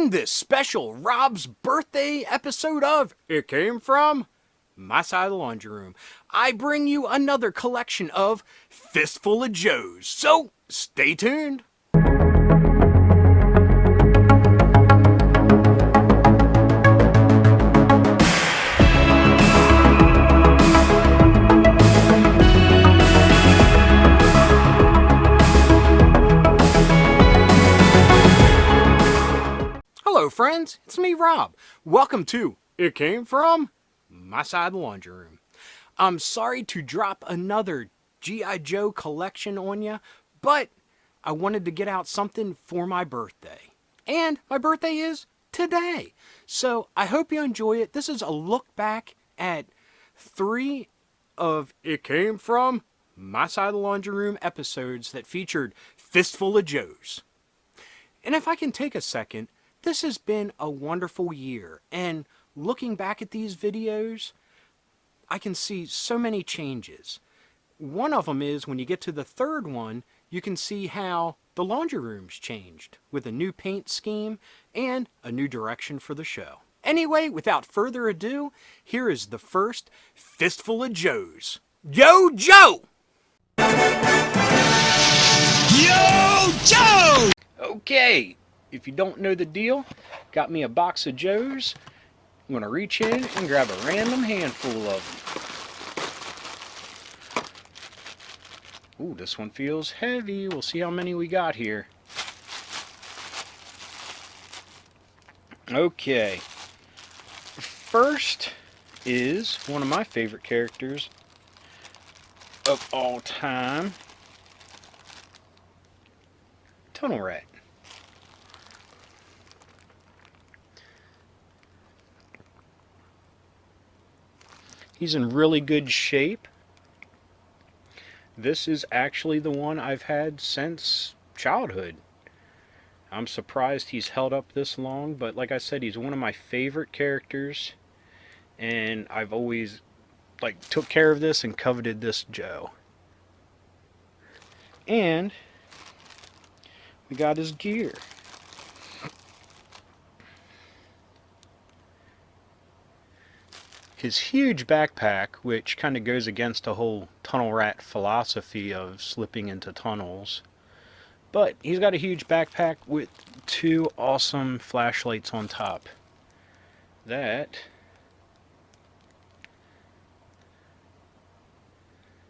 In this special Rob's birthday episode of It Came From My Side of the Laundry Room, I bring you another collection of Fistful of Joes. So, stay tuned. Hello friends, it's me Rob. Welcome to It Came From My Side of the Laundry Room. I'm sorry to drop another G.I. Joe collection on ya, but I wanted to get out something for my birthday. And my birthday is today. So I hope you enjoy it. This is a look back at 3 of It Came From My Side of the Laundry Room episodes that featured Fistful of Joes. And if I can take a second, this has been a wonderful year, and looking back at these videos, I can see so many changes. One of them is when you get to the third one, you can see how the laundry room's changed with a new paint scheme and a new direction for the show. Anyway, without further ado, here is the first Fistful of Joes. Yo, Joe! Yo, Joe! Okay. If you don't know the deal, got me a box of Joes. I'm going to reach in and grab a random handful of them. Ooh, this one feels heavy. We'll see how many we got here. Okay. First is one of my favorite characters of all time, Tunnel Rat. He's in really good shape. This is actually the one I've had since childhood. I'm surprised he's held up this long, but like I said, he's one of my favorite characters, and I've always took care of this and coveted this Joe. And we got his gear. His huge backpack, which kind of goes against the whole tunnel rat philosophy of slipping into tunnels. But he's got a huge backpack with 2 awesome flashlights on top. That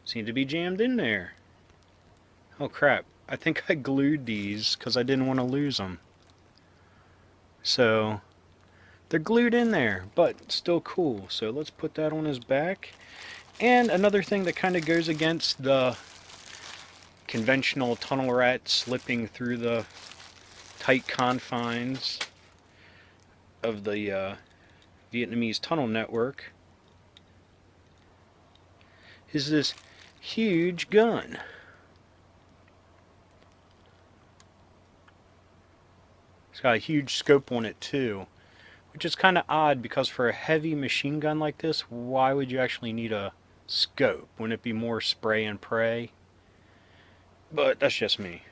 seem to be jammed in there. Oh crap, I think I glued these because I didn't want to lose them. So they're glued in there, but still cool. So let's put that on his back. And another thing that kind of goes against the conventional tunnel rat slipping through the tight confines of the Vietnamese tunnel network is this huge gun. It's got a huge scope on it too, which is kind of odd because for a heavy machine gun like this, why would you actually need a scope? Wouldn't it be more spray and pray? But that's just me.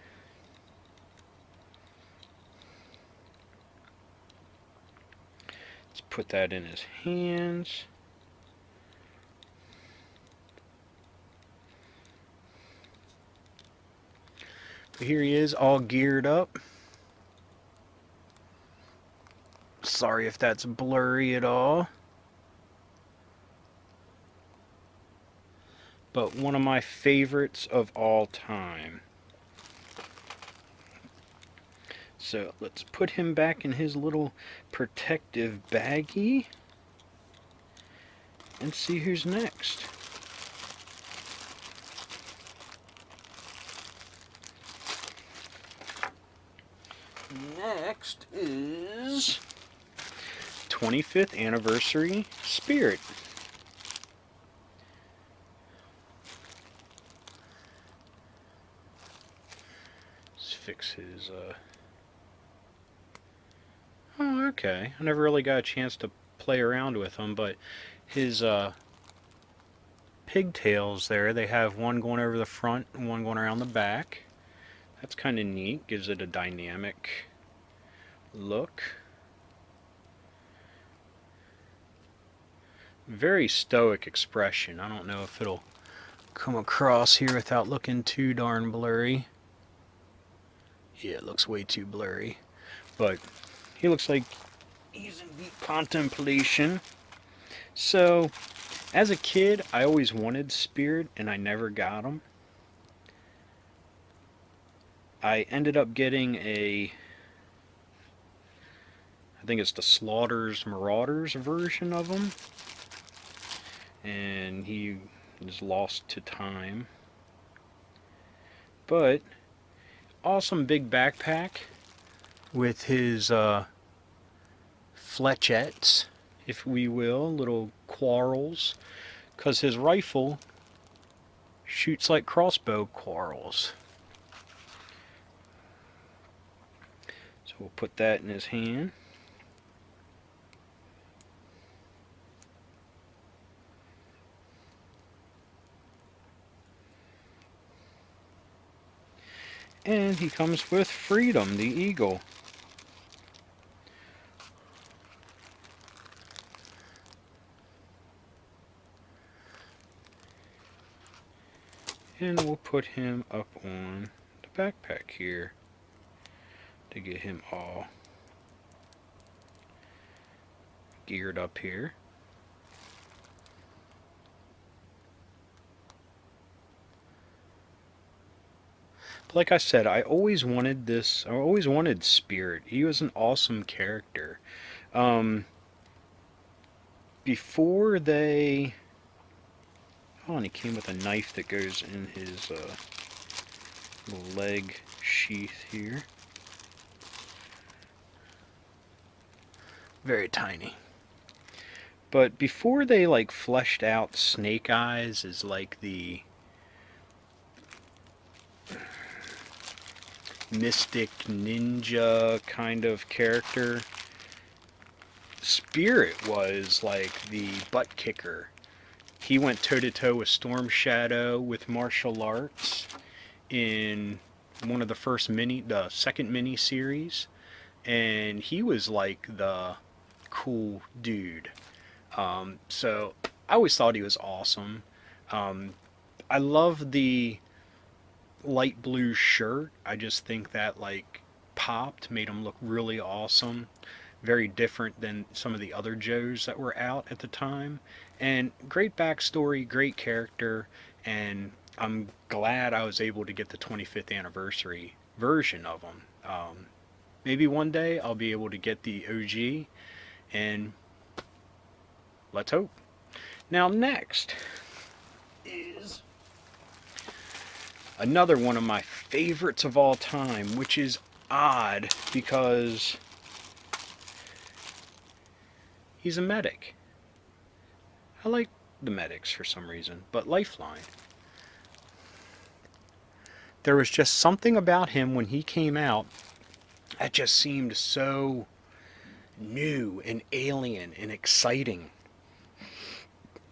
Let's put that in his hands. But here he is, all geared up. Sorry if that's blurry at all. But one of my favorites of all time. So let's put him back in his little protective baggie and see who's next. Next is 25th Anniversary Spirit. Let's fix his oh, okay. I never really got a chance to play around with him, but his pigtails there, they have one going over the front and one going around the back. That's kind of neat, gives it a dynamic look. very stoic expression. I don't know if it'll come across here without looking too darn blurry. Yeah, it looks way too blurry. But he looks like he's in deep contemplation. So, as a kid, I always wanted Spirit, and I never got him. I ended up getting I think it's the Slaughter's Marauders version of him. And he is lost to time. But, awesome big backpack with his flechettes, if we will, little quarrels, because his rifle shoots like crossbow quarrels. So we'll put that in his hand. And he comes with Freedom, the eagle. And we'll put him up on the backpack here to get him all geared up here. But like I said, I always wanted this. I always wanted Spirit. He was an awesome character. Before they... Oh, and he came with a knife that goes in his leg sheath here. Very tiny. But before they like fleshed out Snake Eyes as like the mystic ninja kind of character, Spirit was like the butt kicker. He went toe-to-toe with Storm Shadow with martial arts in one of the second mini series, and he was like the cool dude. So I always thought he was awesome. I love the light blue shirt. I just think that like popped, made him look really awesome. Very different than some of the other Joes that were out at the time. And great backstory, great character, and I'm glad I was able to get the 25th anniversary version of him. Maybe one day I'll be able to get the OG, and let's hope. Now next is another one of my favorites of all time, which is odd because he's a medic. I like the medics for some reason, but Lifeline. There was just something about him when he came out that just seemed so new and alien and exciting.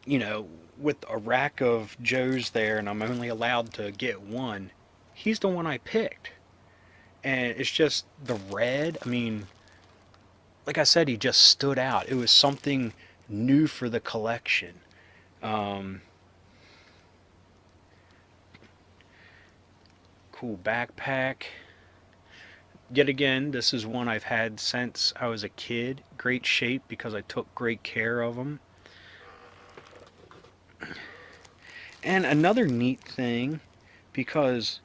You know, with a rack of Joes there and I'm only allowed to get one, he's the one I picked. And it's just the red. I mean, like I said, he just stood out. It was something new for the collection. Cool backpack. Yet again, this is one I've had since I was a kid. Great shape because I took great care of them. And another neat thing, because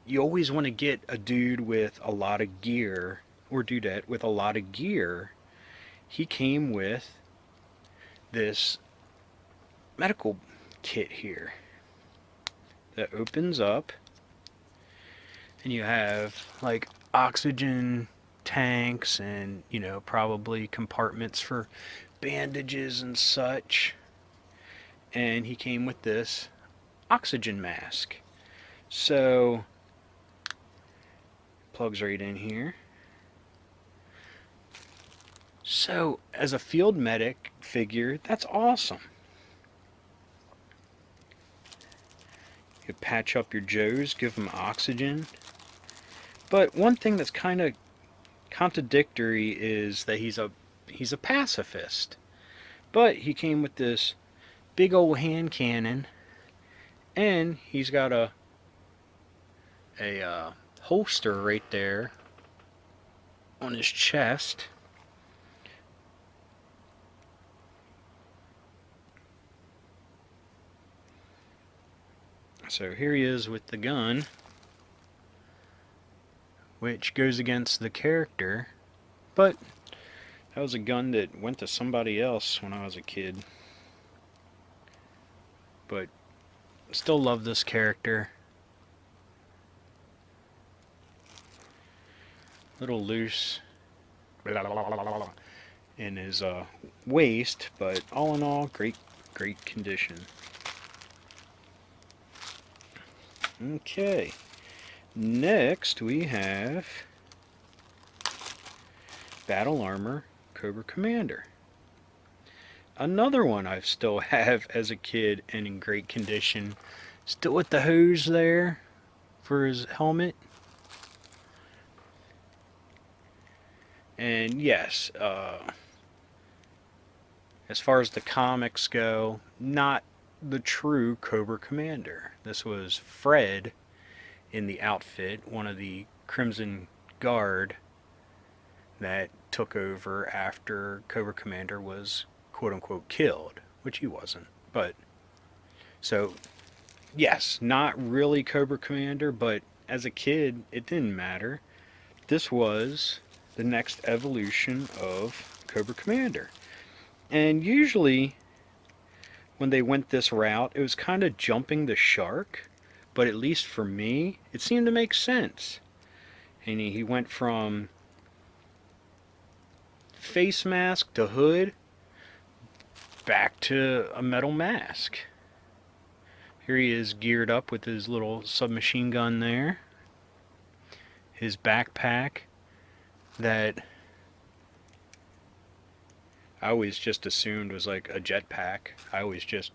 you always want to get a dude with a lot of gear, or dudette with a lot of gear, he came with this medical kit here that opens up, and you have like oxygen tanks and, you know, probably compartments for bandages and such. And he came with this oxygen mask. So, plugs right in here. So, as a field medic figure, that's awesome. You patch up your Joes, give them oxygen. But one thing that's kind of contradictory is that he's a pacifist. But he came with this big old hand cannon, and he's got a holster right there on his chest. So here he is with the gun, which goes against the character, but that was a gun that went to somebody else when I was a kid. But still love this character. Little loose in his waist, but all in all, great condition. Okay, next we have Battle Armor Cobra Commander. Another one I still have as a kid and in great condition. Still with the hose there for his helmet. And yes, as far as the comics go, not the true Cobra Commander. This was Fred in the outfit, one of the Crimson Guard that took over after Cobra Commander was quote-unquote killed, which he wasn't. But, so, yes, not really Cobra Commander, but as a kid, it didn't matter. This was the next evolution of Cobra Commander. And usually, when they went this route, it was kind of jumping the shark, but at least for me, it seemed to make sense. And he went from face mask to hood back to a metal mask. Here he is geared up with his little submachine gun there. His backpack that I always just assumed was like a jetpack. I always just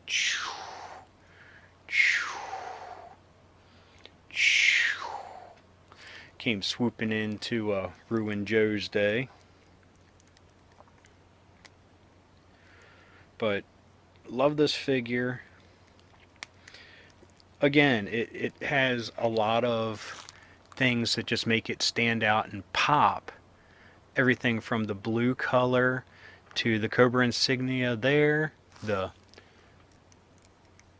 came swooping in to ruin Joe's day. But love this figure. Again, it has a lot of things that just make it stand out and pop. Everything from the blue color to the Cobra insignia there, the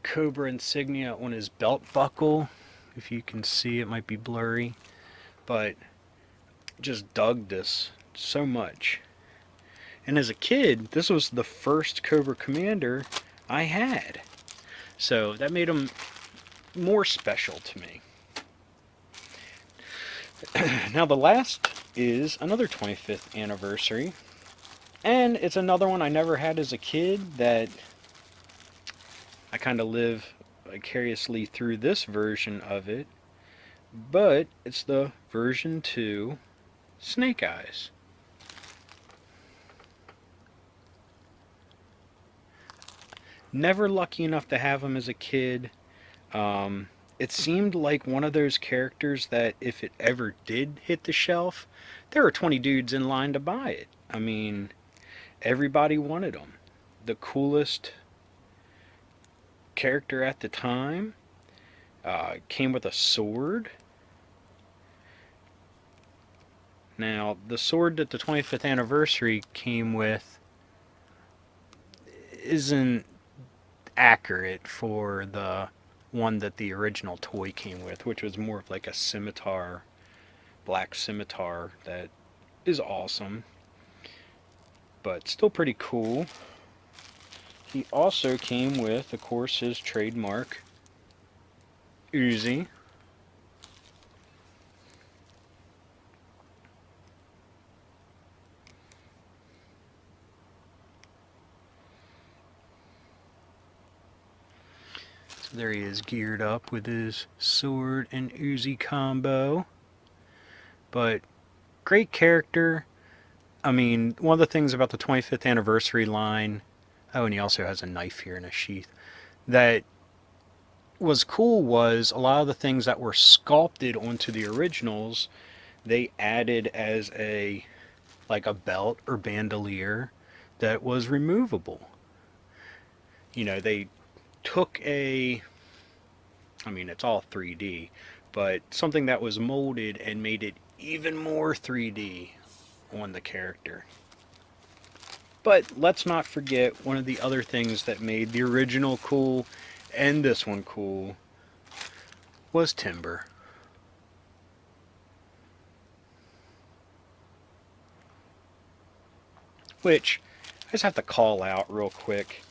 Cobra insignia on his belt buckle. If you can see, it might be blurry, but just dug this so much. And as a kid, this was the first Cobra Commander I had. So that made him more special to me. Now the last is another 25th anniversary. And it's another one I never had as a kid that I kind of live vicariously through this version of it. But it's the version 2 Snake Eyes. Never lucky enough to have him as a kid. It seemed like one of those characters that if it ever did hit the shelf, there were 20 dudes in line to buy it. I mean, everybody wanted him. The coolest character at the time. Came with a sword. Now, the sword that the 25th anniversary came with isn't accurate for the one that the original toy came with, which was more of like a scimitar, black scimitar that is awesome, but still pretty cool. He also came with, of course, his trademark Uzi. There he is, geared up with his sword and Uzi combo. But great character. I mean, one of the things about the 25th anniversary line, oh, and he also has a knife here in a sheath, that was cool was a lot of the things that were sculpted onto the originals, they added as a, like a belt or bandolier that was removable. you know, they took I mean, it's all 3D, but something that was molded and made it even more 3D on the character. But let's not forget one of the other things that made the original cool and this one cool was Timber. Which I just have to call out real quick.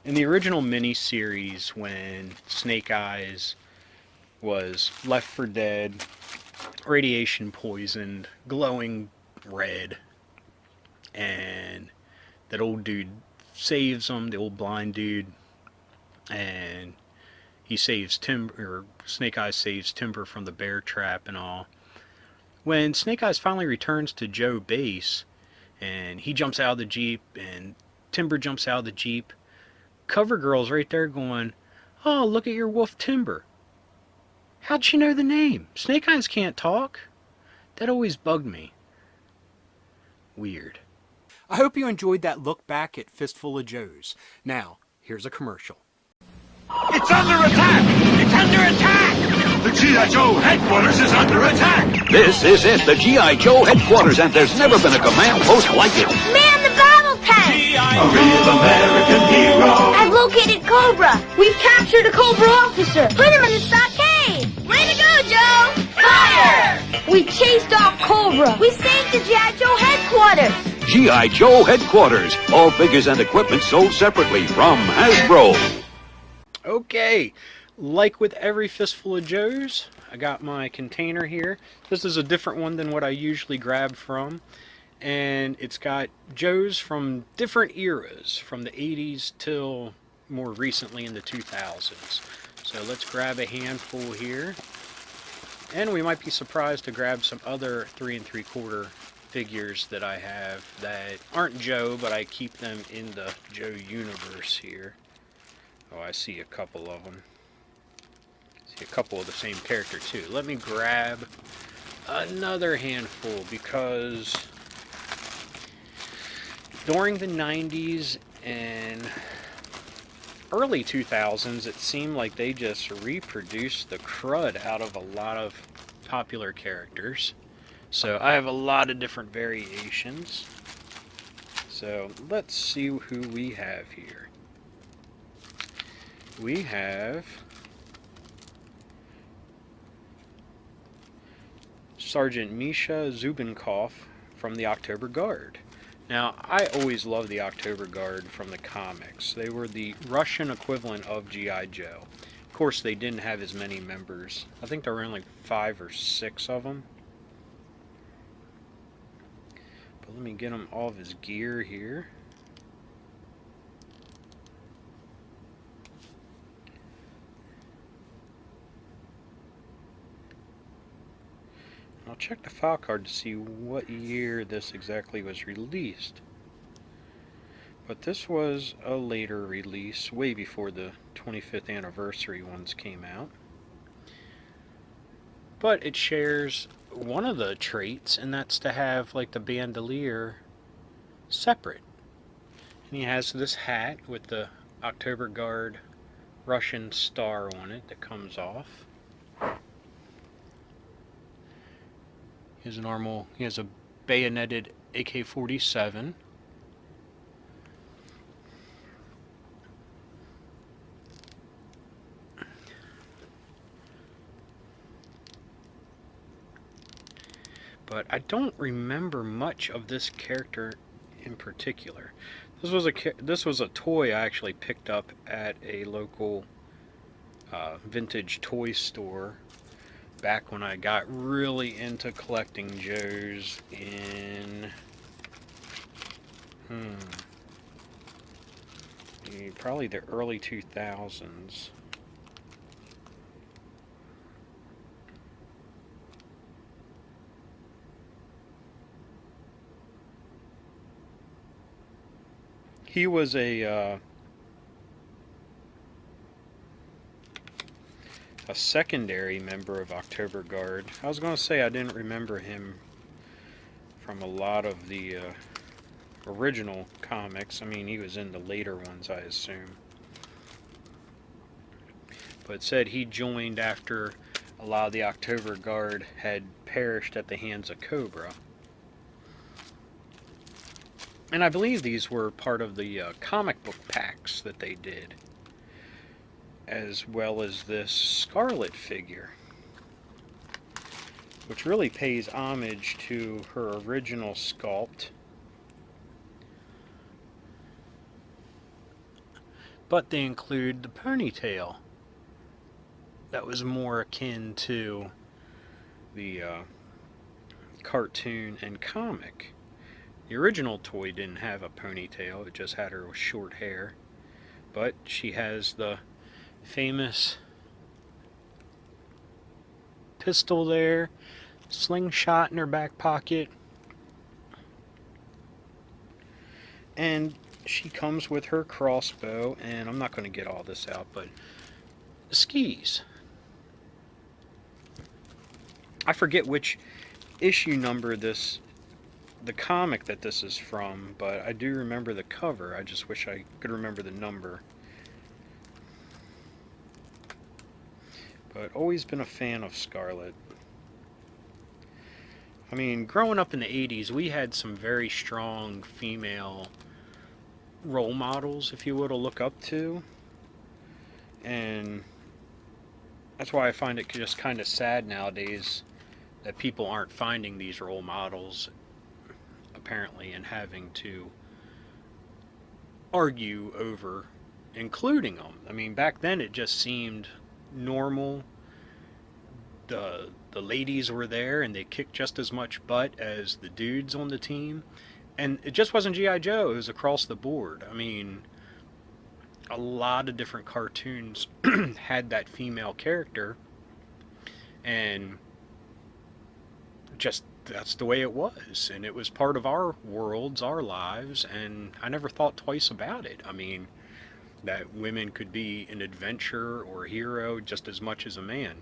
In the original miniseries, when Snake Eyes was left for dead, radiation poisoned, glowing red, and that old dude saves him, the old blind dude, and he saves Timber, or Snake Eyes saves Timber from the bear trap and all. When Snake Eyes finally returns to Joe Base, and he jumps out of the Jeep, and Timber jumps out of the Jeep, CoverGirl's right there going, "Oh, look at your wolf Timber. How'd she know the name? Snake Eyes can't talk." That always bugged me. Weird. I hope you enjoyed that look back at Fistful of Joes. Now, here's a commercial. It's under attack! It's under attack! The G.I. Joe headquarters is under attack! This is it, the G.I. Joe headquarters, and there's never been a command post like it. Man the battle tank! A real American hero! I've located Cobra! We've captured a Cobra officer! Put him in the stockade! Way to go, Joe! Fire! We chased off Cobra! We saved the G.I. Joe headquarters! G.I. Joe headquarters, all figures and equipment sold separately from Hasbro. Okay, like with every Fistful of Joes, I got my container here. This is a different one than what I usually grab from. And it's got Joes from different eras, from the 80s till more recently in the 2000s. So let's grab a handful here. And we might be surprised to grab some other 3 3/4 figures that I have that aren't Joe, but I keep them in the Joe universe here. Oh, I see a couple of them. See a couple of the same character too. Let me grab another handful because during the 90s and early 2000s, it seemed like they just reproduced the crud out of a lot of popular characters. So I have a lot of different variations. So let's see who we have here. We have Sergeant Misha Zubenkoff from the October Guard. Now, I always loved the October Guard from the comics. They were the Russian equivalent of G.I. Joe. Of course, they didn't have as many members. I think there were only 5 or 6 of them. But let me get him all of his gear here. I'll check the file card to see what year this exactly was released. But this was a later release, way before the 25th anniversary ones came out. But it shares one of the traits, and that's to have like the bandolier separate. And he has this hat with the October Guard Russian star on it that comes off. He has a bayoneted AK-47. But I don't remember much of this character in particular. This was a toy I actually picked up at a local vintage toy store back when I got really into collecting Joes in probably the early 2000s. He was a secondary member of October Guard. I was going to say I didn't remember him from a lot of the original comics. I mean, he was in the later ones, I assume. but said he joined after a lot of the October Guard had perished at the hands of Cobra. And I believe these were part of the comic book packs that they did, as well as this Scarlet figure, which really pays homage to her original sculpt. But they include the ponytail that was more akin to the cartoon and comic. The original toy didn't have a ponytail, it just had her with short hair. But she has the famous pistol there, slingshot in her back pocket, and she comes with her crossbow, and I'm not going to get all this out, but skis. I forget which issue number the comic that this is from, but I do remember the cover. I just wish I could remember the number. But always been a fan of Scarlet. I mean, growing up in the 80s, we had some very strong female role models, if you will, to look up to. And that's why I find it just kind of sad nowadays that people aren't finding these role models, apparently, and having to argue over including them. I mean, back then it just seemed normal. The ladies were there and they kicked just as much butt as the dudes on the team. And it just wasn't G.I. Joe, it was across the board. I mean, a lot of different cartoons had that female character, and just that's the way it was, and it was part of our worlds, our lives, and I never thought twice about it. I mean, that women could be an adventurer or a hero just as much as a man.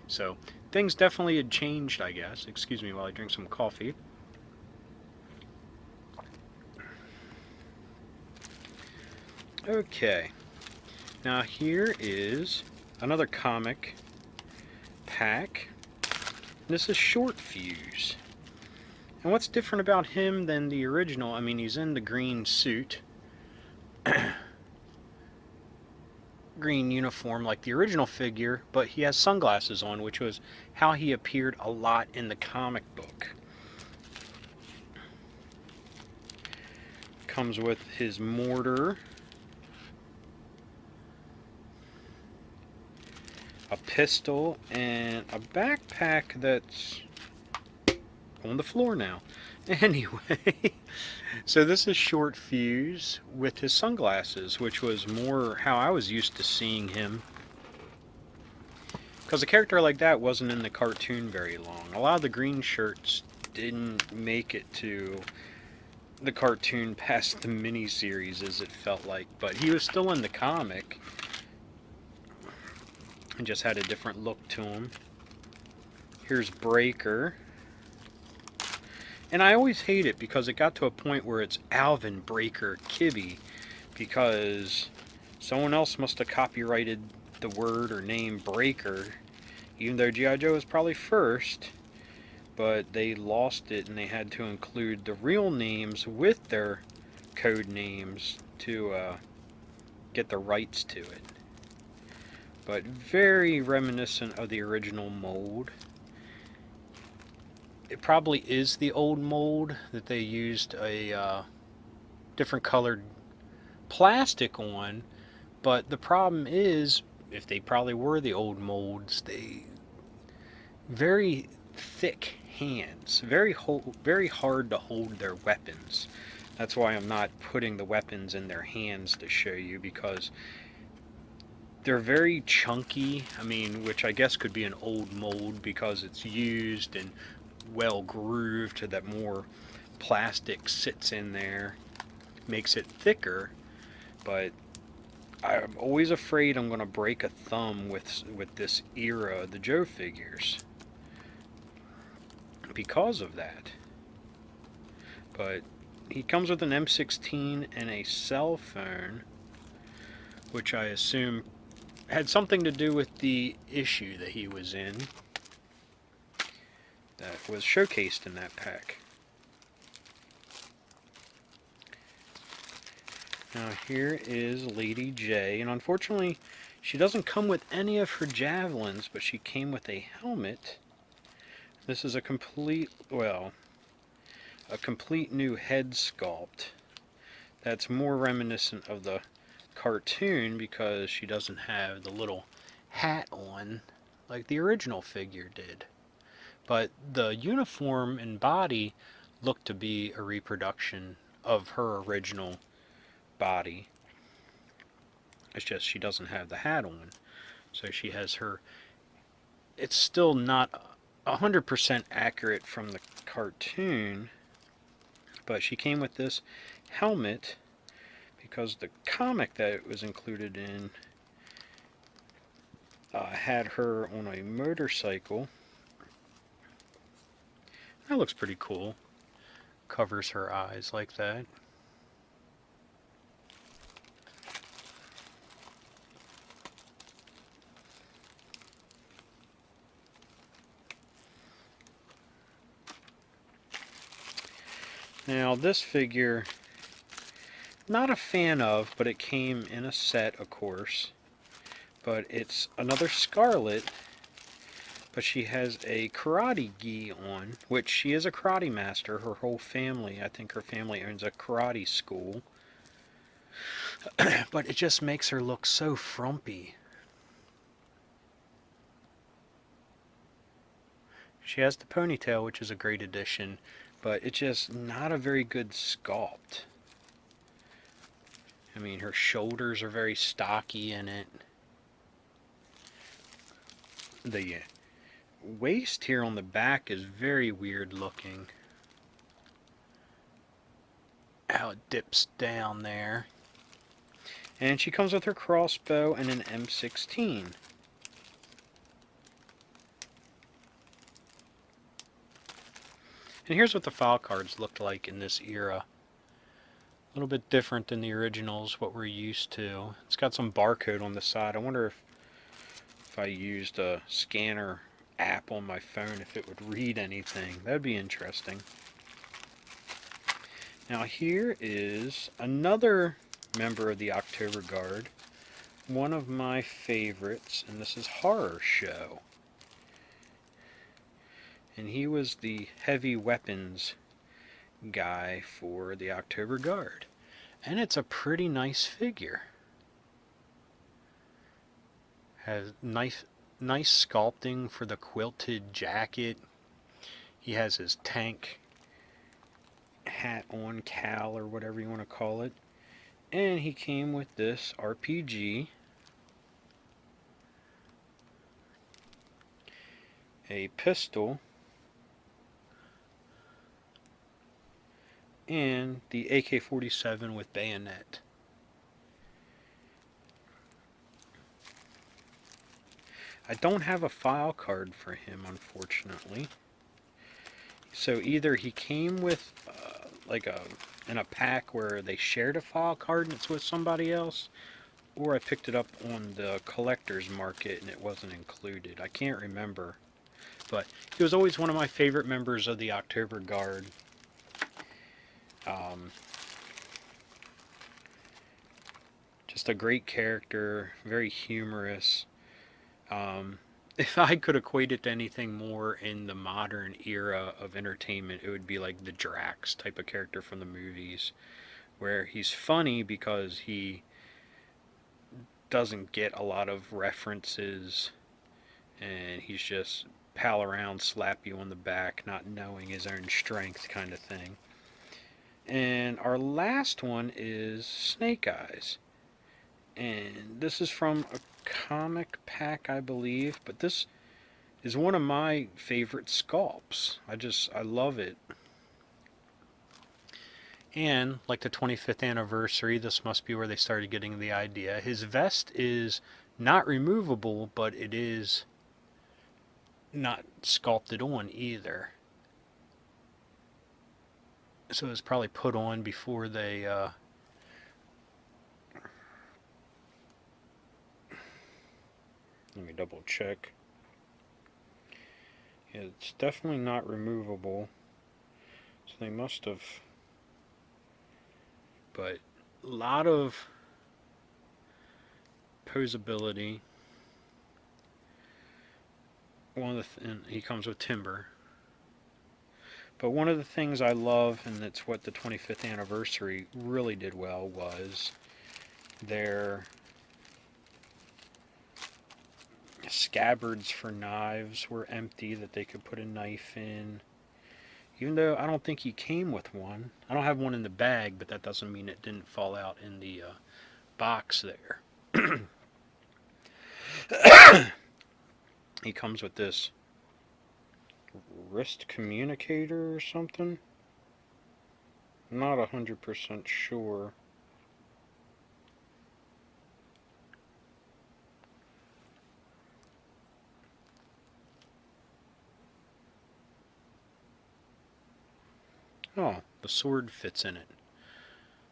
So things definitely had changed, I guess. Excuse me while I drink some coffee. Okay, now here is another comic pack. This is Short Fuse. And what's different about him than the original? I mean, he's in the green suit, green uniform like the original figure, but he has sunglasses on, which was how he appeared a lot in the comic book. Comes with his mortar, a pistol, and a backpack that's on the floor now. Anyway, so this is Short Fuse with his sunglasses, which was more how I was used to seeing him, because a character like that wasn't in the cartoon very long. A lot of the green shirts didn't make it to the cartoon past the miniseries, as it felt like, but he was still in the comic and just had a different look to him. Here's Breaker. And I always hate it because it got to a point where it's Alvin Breaker Kibbe, because someone else must have copyrighted the word or name Breaker, even though G.I. Joe was probably first, but they lost it and they had to include the real names with their code names to get the rights to it. But very reminiscent of the original mold. It probably is the old mold that they used a different colored plastic on, but the problem is, if they probably were the old molds, they very thick hands, very hard to hold their weapons. That's why I'm not putting the weapons in their hands to show you, because they're very chunky. I mean, which I guess could be an old mold because it's used and well grooved so that more plastic sits in there, makes it thicker. But I'm always afraid I'm going to break a thumb with this era of the Joe figures because of that. But he comes with an M16 and a cell phone, which I assume had something to do with the issue that he was in that was showcased in that pack. Now here is Lady J, and unfortunately she doesn't come with any of her javelins, but she came with a helmet. This is a complete new head sculpt that's more reminiscent of the cartoon because she doesn't have the little hat on like the original figure did. But the uniform and body look to be a reproduction of her original body. It's just she doesn't have the hat on. So she has her... It's still not 100% accurate from the cartoon, but she came with this helmet because the comic that it was included in had her on a motorcycle. That looks pretty cool. Covers her eyes like that. Now this figure, not a fan of, but it came in a set, of course. But it's another Scarlet, but she has a karate gi on, which she is a karate master. Her whole family, I think her family owns a karate school. But it just makes her look so frumpy. She has the ponytail, which is a great addition, but it's just not a very good sculpt. I mean, her shoulders are very stocky in it. The waist here on the back is very weird looking. How it dips down there. And she comes with her crossbow and an M16. And here's what the file cards looked like in this era. A little bit different than the originals, what we're used to. It's got some barcode on the side. I wonder if I used a scanner app on my phone, if it would read anything. That would be interesting. Now here is another member of the October Guard. One of my favorites, and this is Horror Show. And he was the heavy weapons guy for the October Guard. And it's a pretty nice figure. Has nice sculpting for the quilted jacket. He has his tank hat on, cowl, or whatever you want to call it. And he came with this RPG. A pistol. And the AK-47 with bayonet. I don't have a file card for him, unfortunately. So either he came with in a pack where they shared a file card and it's with somebody else, or I picked it up on the collector's market and it wasn't included. I can't remember. But he was always one of my favorite members of the October Guard. Just a great character, very humorous. If I could equate it to anything more in the modern era of entertainment, it would be like the Drax type of character from the movies, where he's funny because he doesn't get a lot of references, and he's just pal around, slap you on the back, not knowing his own strength kind of thing. And our last one is Snake Eyes. And this is from a comic pack, I believe, but this is one of my favorite sculpts. I love it. And like the 25th anniversary, this must be where they started getting the idea. His vest is not removable, but it is not sculpted on either. So it was probably put on before they Let me double check. Yeah, it's definitely not removable. So they must have. But a lot of posability. And he comes with timber. But one of the things I love, and it's what the 25th anniversary really did well, was their scabbards for knives were empty that they could put a knife in. Even though I don't think he came with one. I don't have one in the bag, but that doesn't mean it didn't fall out in the box there. He comes with this wrist communicator or something. I'm not 100% sure. Oh, the sword fits in it.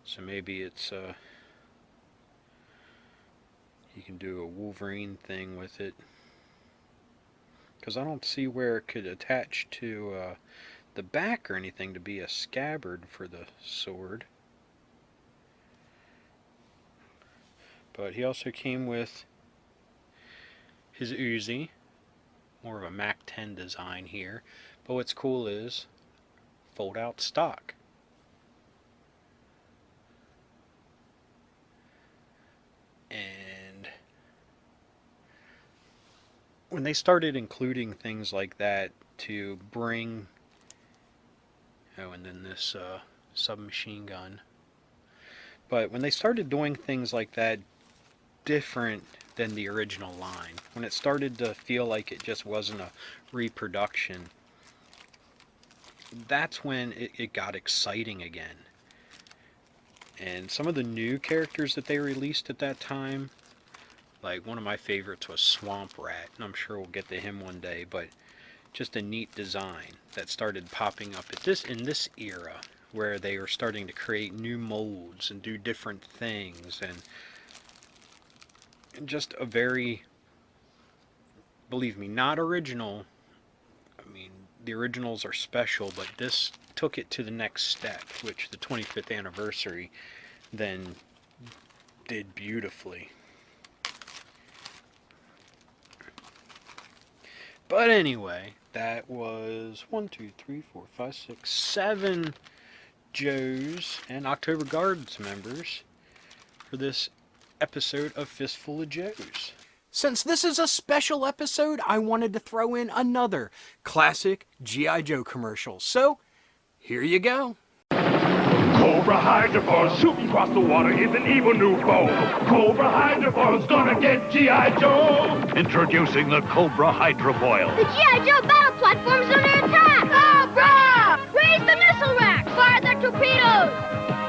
So maybe it's you can do a Wolverine thing with it. Because I don't see where it could attach to the back or anything to be a scabbard for the sword. But he also came with his Uzi, more of a Mac 10 design here. But what's cool is fold out stock. And when they started including things like that to bring, oh, and then this submachine gun. But when they started doing things like that different than the original line, when it started to feel like it just wasn't a reproduction, that's when it got exciting again. And some of the new characters that they released at that time, like one of my favorites was Swamp Rat, and I'm sure we'll get to him one day, but just a neat design that started popping up in this era where they were starting to create new molds and do different things, and just a very, believe me, not original. I mean, the originals are special, but this took it to the next step, which the 25th anniversary then did beautifully. But anyway, that was 1, 2, 3, 4, 5, 6, 7 Joes and October Guards members for this episode of Fistful of Joes. Since this is a special episode, I wanted to throw in another classic G.I. Joe commercial. So, here you go. Cobra Hydroforce shooting across the water is an evil new foe. Cobra Hydroforce gonna get G.I. Joe. Introducing the Cobra Hydrofoil. The G.I. Joe battle platform's under attack! Cobra! Raise the missile rack! Fire the torpedoes!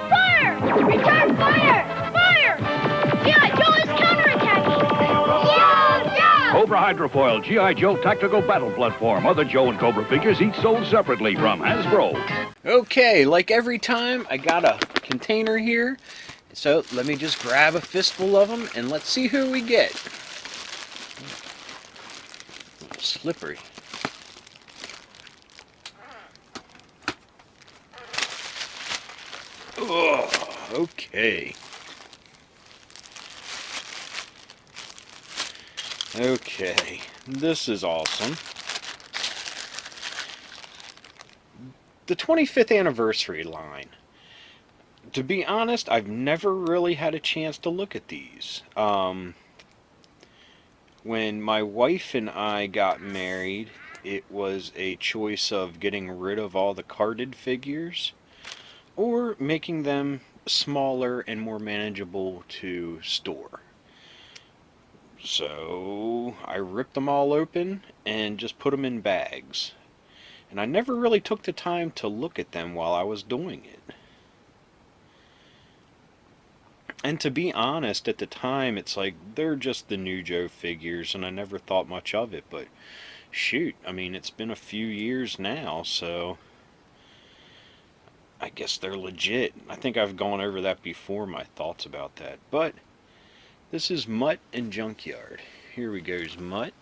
Fire! Return fire! Fire! G.I. Joe is counterattacking! Yeah! Cobra Hydrofoil G.I. Joe Tactical Battle Platform. Other Joe and Cobra figures each sold separately from Hasbro. Okay, like every time, I got a container here. So let me just grab a fistful of them and let's see who we get. A little slippery. Oh, okay. Okay, this is awesome. The 25th anniversary line. To be honest, I've never really had a chance to look at these. When my wife and I got married, it was a choice of getting rid of all the carded figures or making them smaller and more manageable to store. So I ripped them all open and just put them in bags. And I never really took the time to look at them while I was doing it. And to be honest, at the time, it's like, they're just the new Joe figures, and I never thought much of it, but shoot, I mean, it's been a few years now, so I guess they're legit. I think I've gone over that before, my thoughts about that, but this is Mutt and Junkyard. here we go's Mutt.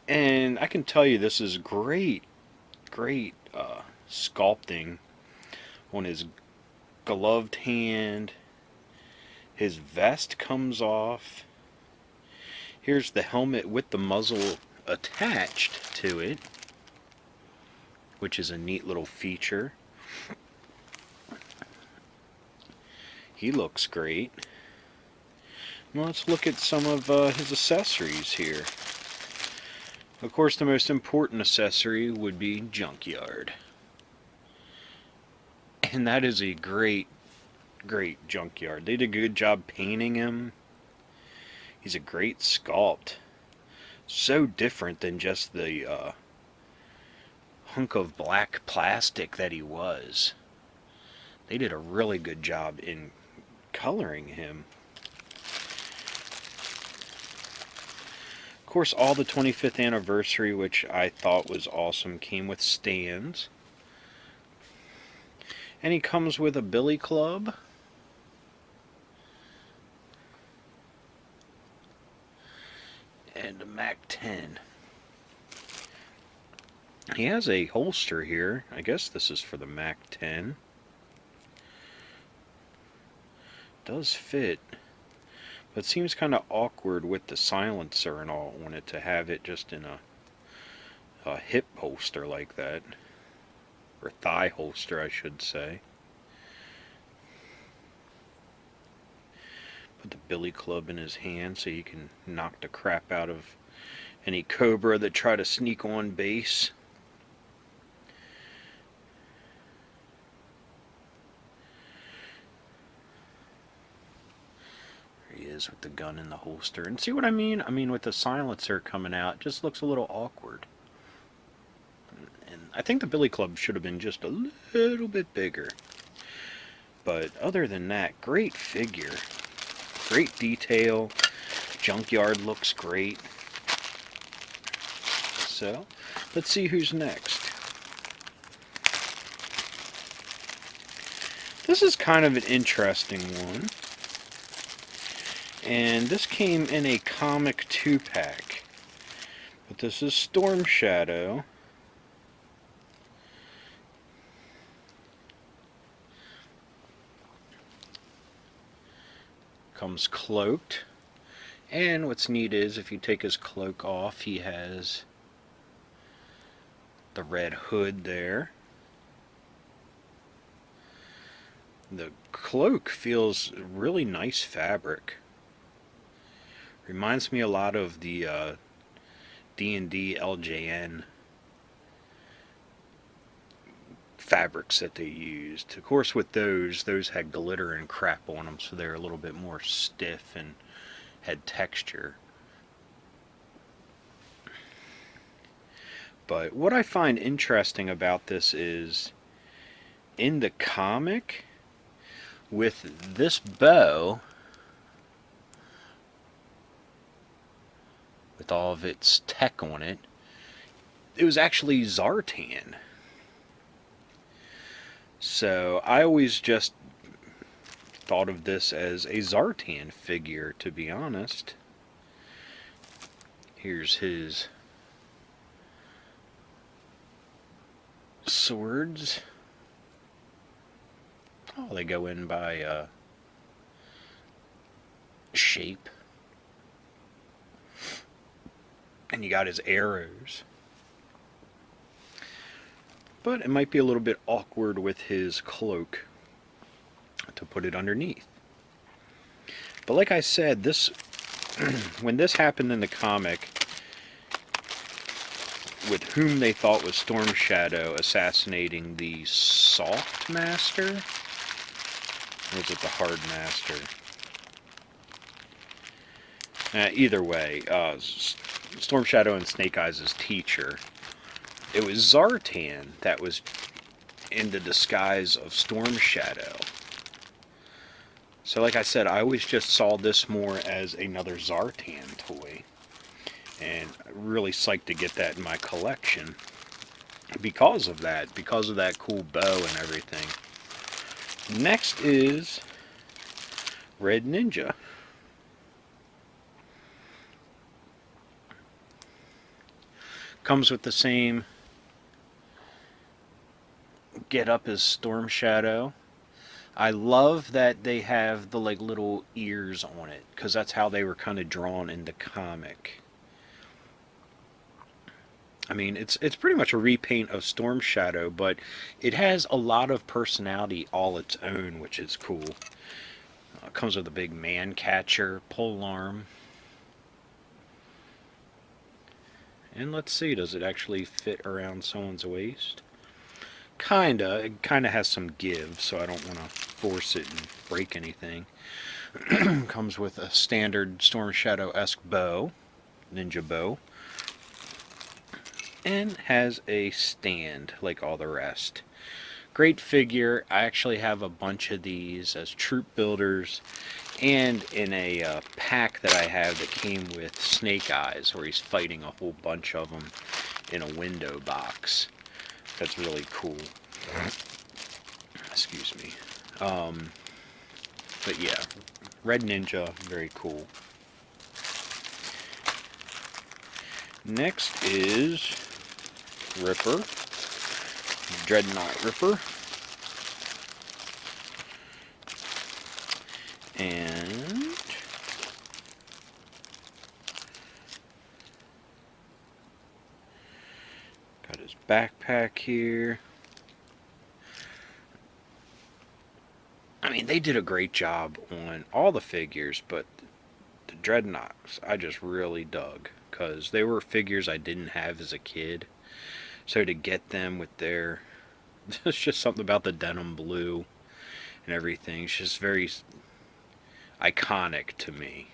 And I can tell you this is great sculpting on his gloved hand. His vest comes off. Here's the helmet with the muzzle attached to it, which is a neat little feature. He looks great. Now let's look at some of his accessories here. Of course, the most important accessory would be Junkyard. And that is a great Junkyard. They did a good job painting him. He's a great sculpt. So different than just the hunk of black plastic that he was. They did a really good job in coloring him. Of course, all the 25th anniversary, which I thought was awesome, came with stands. And he comes with a billy club. And a Mac 10. He has a holster here. I guess this is for the Mac 10. Does fit. But it seems kind of awkward with the silencer and all on it to have it just in a hip holster like that. Or thigh holster, I should say. Put the billy club in his hand so he can knock the crap out of any cobra that try to sneak on base. There he is with the gun in the holster. And see what I mean? I mean, with the silencer coming out, it just looks a little awkward. And I think the billy club should have been just a little bit bigger. But other than that, great figure. Great detail. Junkyard looks great. So, let's see who's next. This is kind of an interesting one. And this came in a comic 2-pack. But this is Storm Shadow. Comes cloaked, and what's neat is if you take his cloak off, he has the red hood there. The cloak feels really nice fabric. Reminds me a lot of the D&D LJN fabrics that they used. Of course, with those had glitter and crap on them, so they're a little bit more stiff and had texture. But what I find interesting about this is, in the comic, with this bow, with all of its tech on it, it was actually Zartan. So I always just thought of this as a Zartan figure, to be honest. Here's his swords. Oh, they go in by shape. And you got his arrows. But it might be a little bit awkward with his cloak to put it underneath. But like I said, this when this happened in the comic, with whom they thought was Storm Shadow assassinating the Soft Master, or was it the Hard Master? Either way, Storm Shadow and Snake Eyes' teacher. It was Zartan that was in the disguise of Storm Shadow. So like I said, I always just saw this more as another Zartan toy. And really psyched to get that in my collection. Because of that cool bow and everything. Next is Red Ninja. Comes with the same get up as Storm Shadow. I love that they have the like little ears on it, because that's how they were kind of drawn in the comic. I mean, it's pretty much a repaint of Storm Shadow, but it has a lot of personality all its own, which is cool. Comes with a big man catcher, pole arm. And let's see, does it actually fit around someone's waist? Kinda. It kinda has some give, so I don't want to force it and break anything. Comes with a standard Storm Shadow-esque bow, ninja bow. And has a stand like all the rest. Great figure. I actually have a bunch of these as troop builders, and in a pack that I have that came with Snake Eyes, where he's fighting a whole bunch of them in a window box. That's really cool. Excuse me. But yeah, Red Ninja, very cool. Next is Ripper, Dreadnought Ripper, and got his backpack here. I mean, they did a great job on all the figures, but the Dreadnoughts I just really dug, because they were figures I didn't have as a kid. So to get them with their, there's just something about the denim blue and everything. It's just very iconic to me.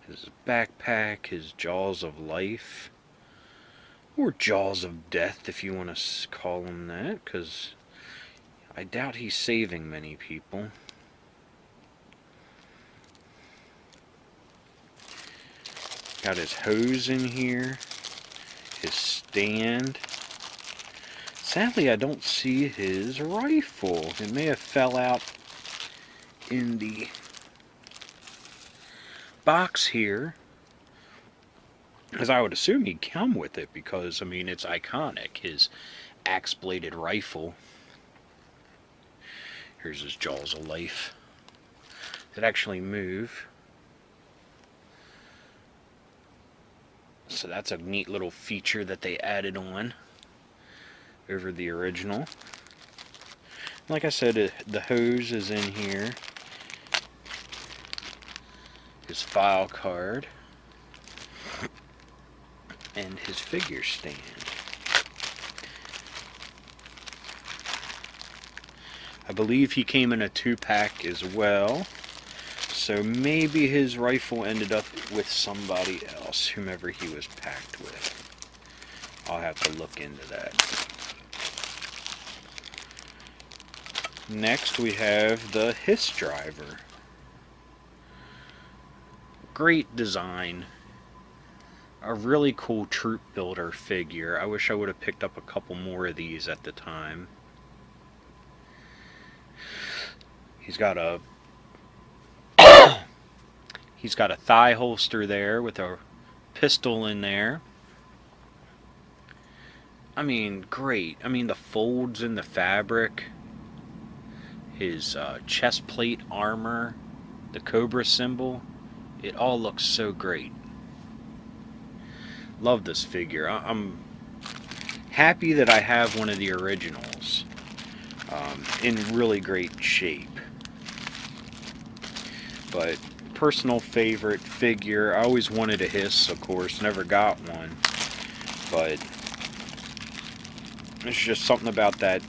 His backpack, his jaws of life, or jaws of death if you want to call him that, because I doubt he's saving many people. Got his hose in here, his stand. Sadly, I don't see his rifle. It may have fell out in the box here, because I would assume he'd come with it, because, I mean, it's iconic, his axe-bladed rifle. Here's his jaws of life that actually move. So that's a neat little feature that they added on over the original. Like I said, the hose is in here. His file card. And his figure stand. I believe he came in a 2-pack as well. So maybe his rifle ended up with somebody else, whomever he was packed with. I'll have to look into that. Next we have the Hiss Driver. Great design. A really cool troop builder figure. I wish I would have picked up a couple more of these at the time. He's got a thigh holster there with a pistol in there. I mean, great. I mean, the folds in the fabric, his chest plate armor, the Cobra symbol, it all looks so great. Love this figure. I'm happy that I have one of the originals in really great shape. But personal favorite figure. I always wanted a Hiss, of course. Never got one. But it's just something about the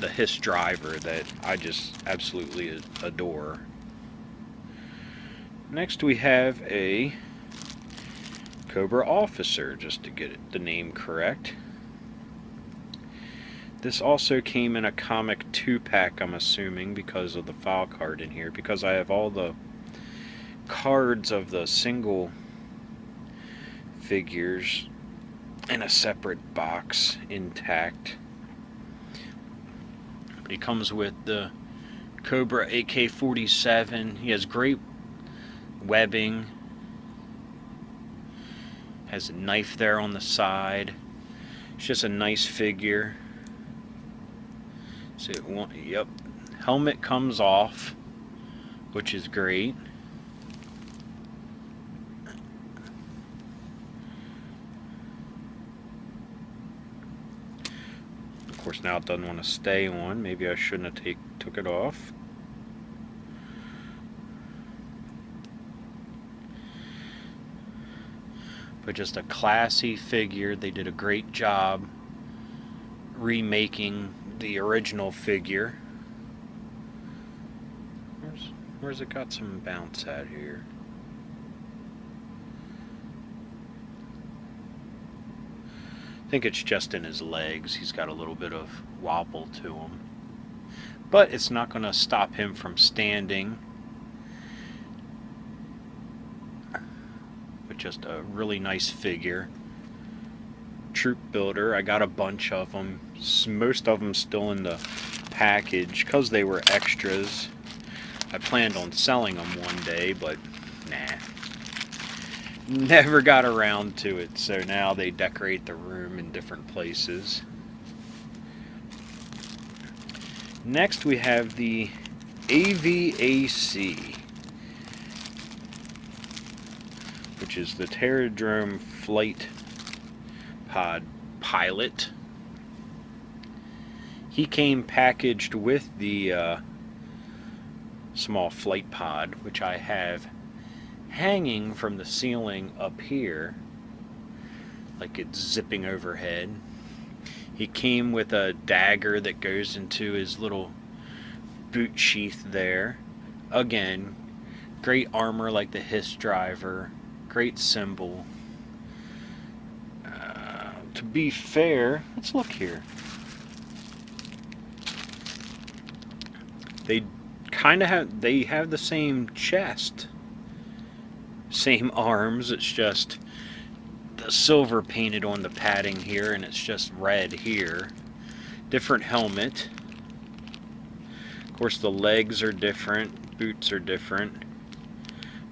Hiss Driver that I just absolutely adore. Next we have a Cobra Officer, just to get the name correct. This also came in a comic 2-pack, I'm assuming, because of the file card in here, because I have all the cards of the single figures in a separate box, intact. But he comes with the Cobra AK-47. He has great webbing. Has a knife there on the side. It's just a nice figure. So yep, helmet comes off, which is great. Of course, now it doesn't want to stay on. Maybe I shouldn't have took it off. But just a classy figure. They did a great job remaking the original figure. Where's it got some bounce at here? I think it's just in his legs. He's got a little bit of wobble to him. But it's not going to stop him from standing. But just a really nice figure. Troop builder. I got a bunch of them. Most of them still in the package because they were extras. I planned on selling them one day, but nah. Never got around to it, so now they decorate the room in different places. Next we have the AVAC, which is the Terradrome Flight Pod Pilot. He came packaged with the small flight pod, which I have hanging from the ceiling up here, like it's zipping overhead. He came with a dagger that goes into his little boot sheath there. Again, great armor like the Hiss driver, great symbol. To be fair, let's look here. They have the same chest, same arms. It's just the silver painted on the padding here, and it's just red here. Different helmet. Of course, the legs are different, boots are different,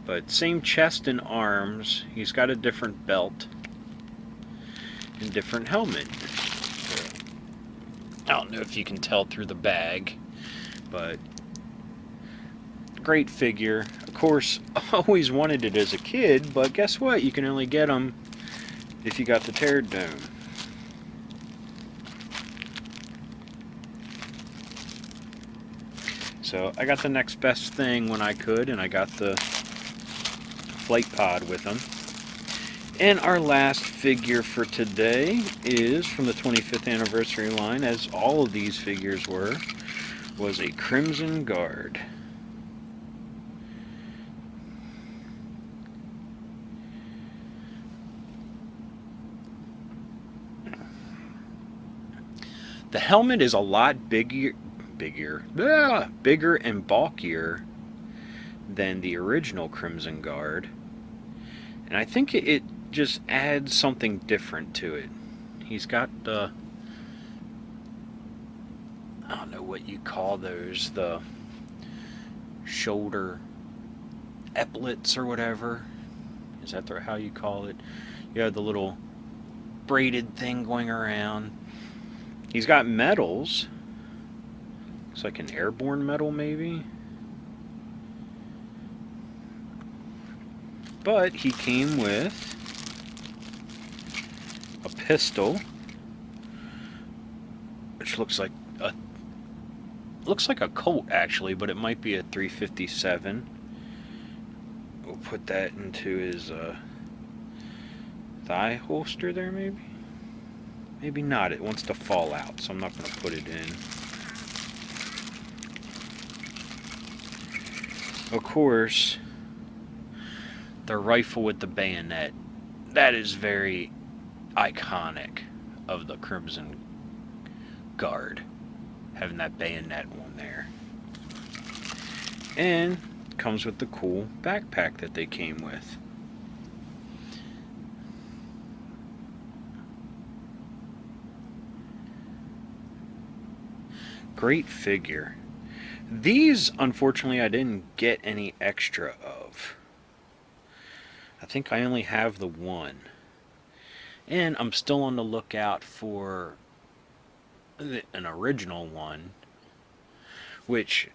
but same chest and arms. He's got a different belt and different helmet. I don't know if you can tell through the bag, but great figure. Of course, always wanted it as a kid, but guess what? You can only get them if you got the Terradrome. So I got the next best thing when I could, and I got the flight pod with them. And our last figure for today is from the 25th anniversary line, as all of these figures were, was a Crimson Guard. The helmet is a lot bigger and bulkier than the original Crimson Guard. And I think it just adds something different to it. He's got the, I don't know what you call those, the shoulder epaulets or whatever. Is that how you call it? You have the little braided thing going around. He's got medals. Looks like an airborne medal, maybe. But he came with a pistol, which looks like a Colt actually, but it might be a 357. We'll put that into his thigh holster there, maybe. Maybe not. It wants to fall out, so I'm not going to put it in. Of course, the rifle with the bayonet. That is very iconic of the Crimson Guard, having that bayonet on there. And comes with the cool backpack that they came with. Great figure. These, unfortunately, I didn't get any extra of. I think I only have the one. And I'm still on the lookout for an original one, which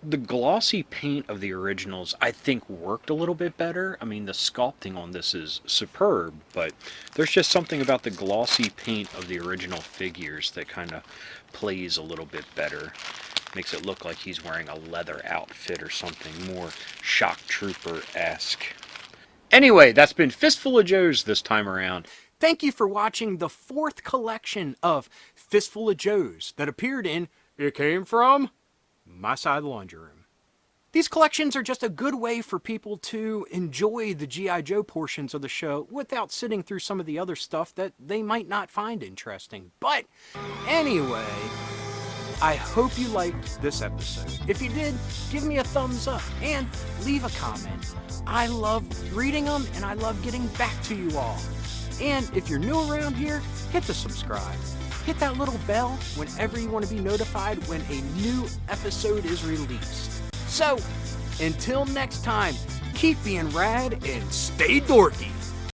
the glossy paint of the originals I think worked a little bit better. I mean, the sculpting on this is superb, but there's just something about the glossy paint of the original figures that kind of plays a little bit better. Makes it look like he's wearing a leather outfit or something more shock trooper-esque. Anyway, that's been Fistful of Joes this time around. Thank you for watching the 4th collection of Fistful of Joes that appeared in It Came From My Side of the Laundry Room. These collections are just a good way for people to enjoy the G.I. Joe portions of the show without sitting through some of the other stuff that they might not find interesting. But anyway, I hope you liked this episode. If you did, give me a thumbs up and leave a comment. I love reading them and I love getting back to you all. And if you're new around here, hit the subscribe. Hit that little bell whenever you want to be notified when a new episode is released. So, until next time, keep being rad and stay dorky.